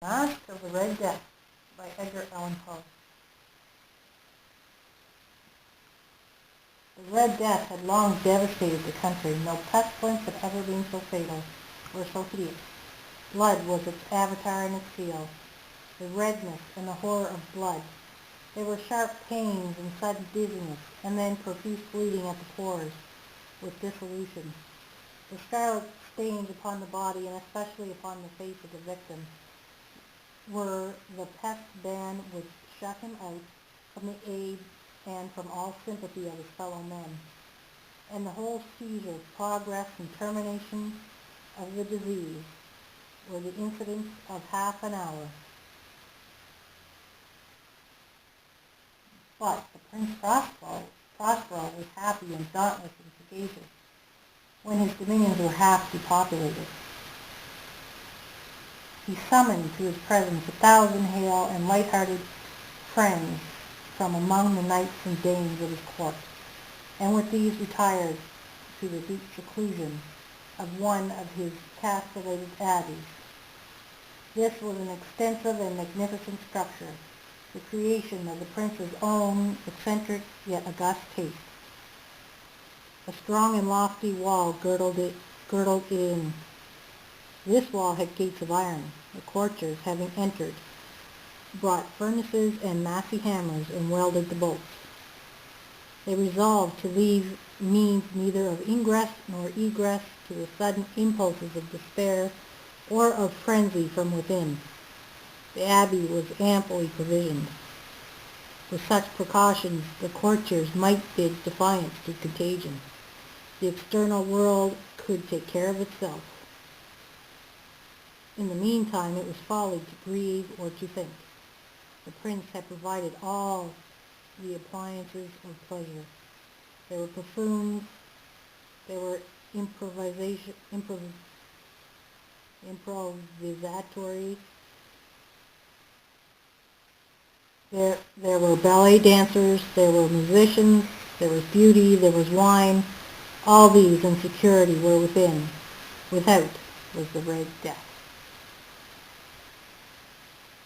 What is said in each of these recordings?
Masque of the Red Death by Edgar Allan Poe. The Red Death had long devastated the country. No pestilence had ever been so fatal or so hideous. Blood was its avatar and its seal. The redness and the horror of blood. There were sharp pains and sudden dizziness, and then profuse bleeding at the pores, with dissolution. The scarlet stains upon the body, and especially upon the face of the victim, were the pest ban which shut him out from the aid and from all sympathy of his fellow men. And the whole seizure, progress, and termination of the disease were the incidents of half an hour. But the Prince Prospero was happy and dauntless and sagacious when his dominions were half depopulated. He summoned to his presence 1,000 hale and light-hearted friends from among the knights and dames of his court, and with these retired to the deep seclusion of one of his castellated abbeys. This was an extensive and magnificent structure, the creation of the prince's own eccentric yet august taste. A strong and lofty wall girdled it in. This wall had gates of iron. The courtiers, having entered, brought furnaces and massy hammers and welded the bolts. They resolved to leave means neither of ingress nor egress to the sudden impulses of despair or of frenzy from within. The abbey was amply provisioned. With such precautions, the courtiers might bid defiance to contagion. The external world could take care of itself. In the meantime, it was folly to breathe or to think. The prince had provided all the appliances of pleasure. There were perfumes, there were improvisatory, there were ballet dancers, there were musicians, there was beauty, there was wine. All these and security were within. Without was the Red Death.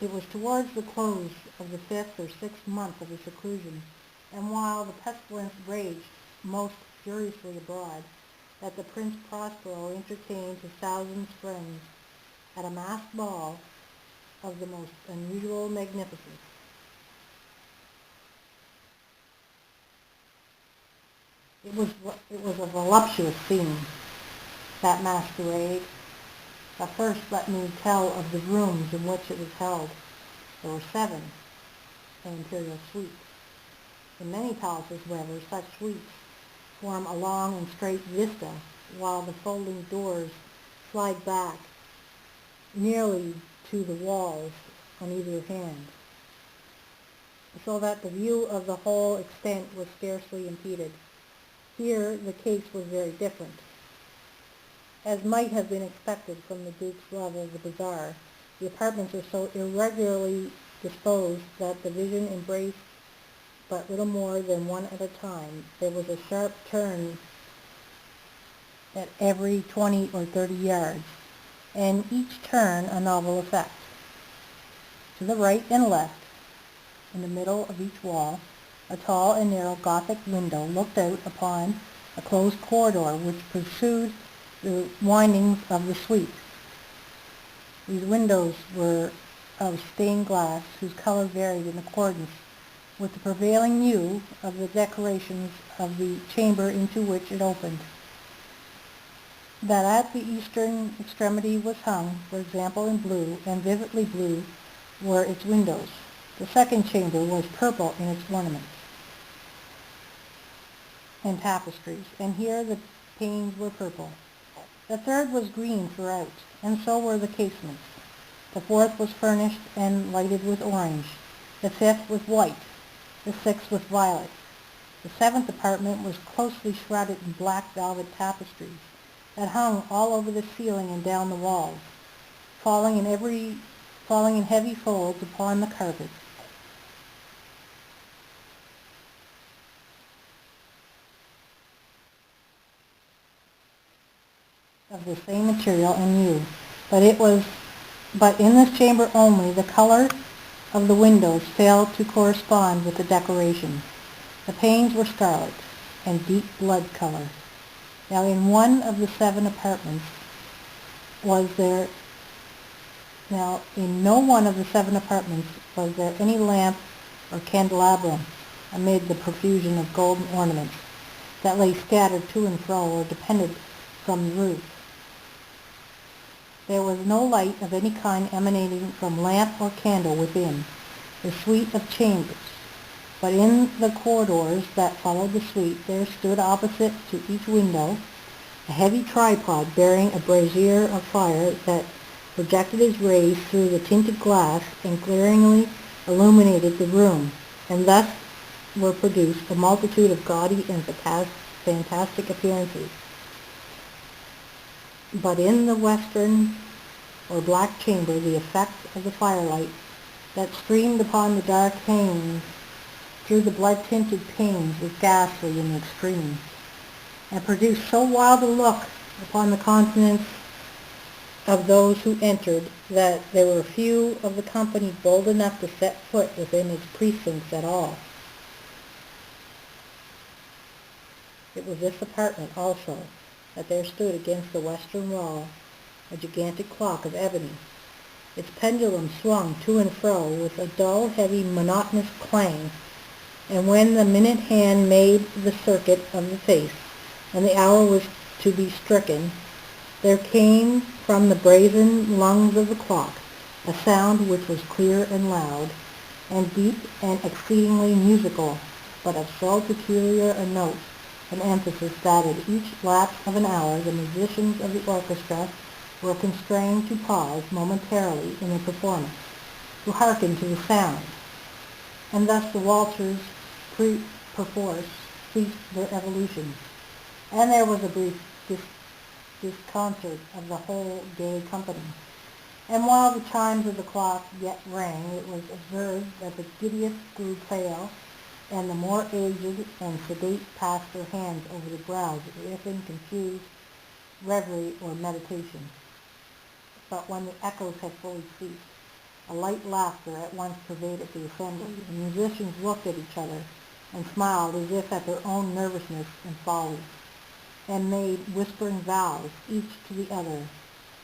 It was towards the close of the 5th or 6th month of his seclusion, and while the pestilence raged most furiously abroad, that the Prince Prospero entertained his 1,000 friends at a masked ball of the most unusual magnificence. It was a voluptuous scene, that masquerade. But first let me tell of the rooms in which it was held. There were 7 imperial suites. In many palaces, however, such suites form a long and straight vista, while the folding doors slide back nearly to the walls on either hand, so that the view of the whole extent was scarcely impeded. Here the case was very different. As might have been expected from the Duke's love of the bizarre, the apartments were so irregularly disposed that the vision embraced but little more than one at a time. There was a sharp turn at every 20 or 30 yards, and each turn a novel effect. To the right and left, in the middle of each wall, a tall and narrow Gothic window looked out upon a closed corridor which pursued the windings of the suite. These windows were of stained glass, whose color varied in accordance with the prevailing hue of the decorations of the chamber into which it opened. That at the eastern extremity was hung, for example, in blue, and vividly blue, were its windows. The second chamber was purple in its ornaments and tapestries, and here the panes were purple. The third was green throughout, and so were the casements. The fourth was furnished and lighted with orange, the fifth with white, the sixth with violet. The 7th apartment was closely shrouded in black velvet tapestries that hung all over the ceiling and down the walls, falling in heavy folds upon the carpet. Of the same material and hue, but it was But in this chamber only, the color of the windows failed to correspond with the decoration. The panes were scarlet and deep blood color. Now in one of the 7 apartments was there Now, in no one of the 7 apartments was there any lamp or candelabrum amid the profusion of golden ornaments that lay scattered to and fro or depended from the roof. There was no light of any kind emanating from lamp or candle within the suite of chambers, but in the corridors that followed the suite there stood opposite to each window a heavy tripod bearing a brazier of fire that projected its rays through the tinted glass and glaringly illuminated the room, and thus were produced a multitude of gaudy and fantastic appearances. But in the western or black chamber the effect of the firelight that streamed upon the dark hangings through the blood-tinted panes was ghastly in the extreme, and produced so wild a look upon the countenance of those who entered that there were few of the company bold enough to set foot within its precincts at all. It was this apartment also that there stood against the western wall a gigantic clock of ebony. Its pendulum swung to and fro with a dull, heavy, monotonous clang, and when the minute hand made the circuit of the face, and the hour was to be stricken, there came from the brazen lungs of the clock a sound which was clear and loud, and deep and exceedingly musical, but of so peculiar a note and emphasis that at each lapse of an hour the musicians of the orchestra were constrained to pause momentarily in their performance, to hearken to the sound, and thus the waltzers perforce ceased their evolutions, and there was a brief disconcert of the whole gay company. And while the chimes of the clock yet rang, it was observed that the giddiest grew pale, and the more aged and sedate passed their hands over their brows as if in confused reverie or meditation. But when the echoes had fully ceased, a light laughter at once pervaded the assembly. The musicians looked at each other and smiled as if at their own nervousness and folly, and made whispering vows, each to the other,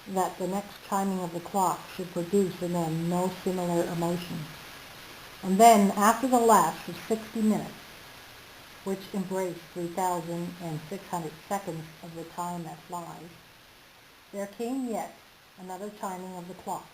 that the next chiming of the clock should produce in them no similar emotion. And then, after the lapse of 60 minutes, which embraced 3,600 seconds of the time that flies, there came yet another chiming of the clock.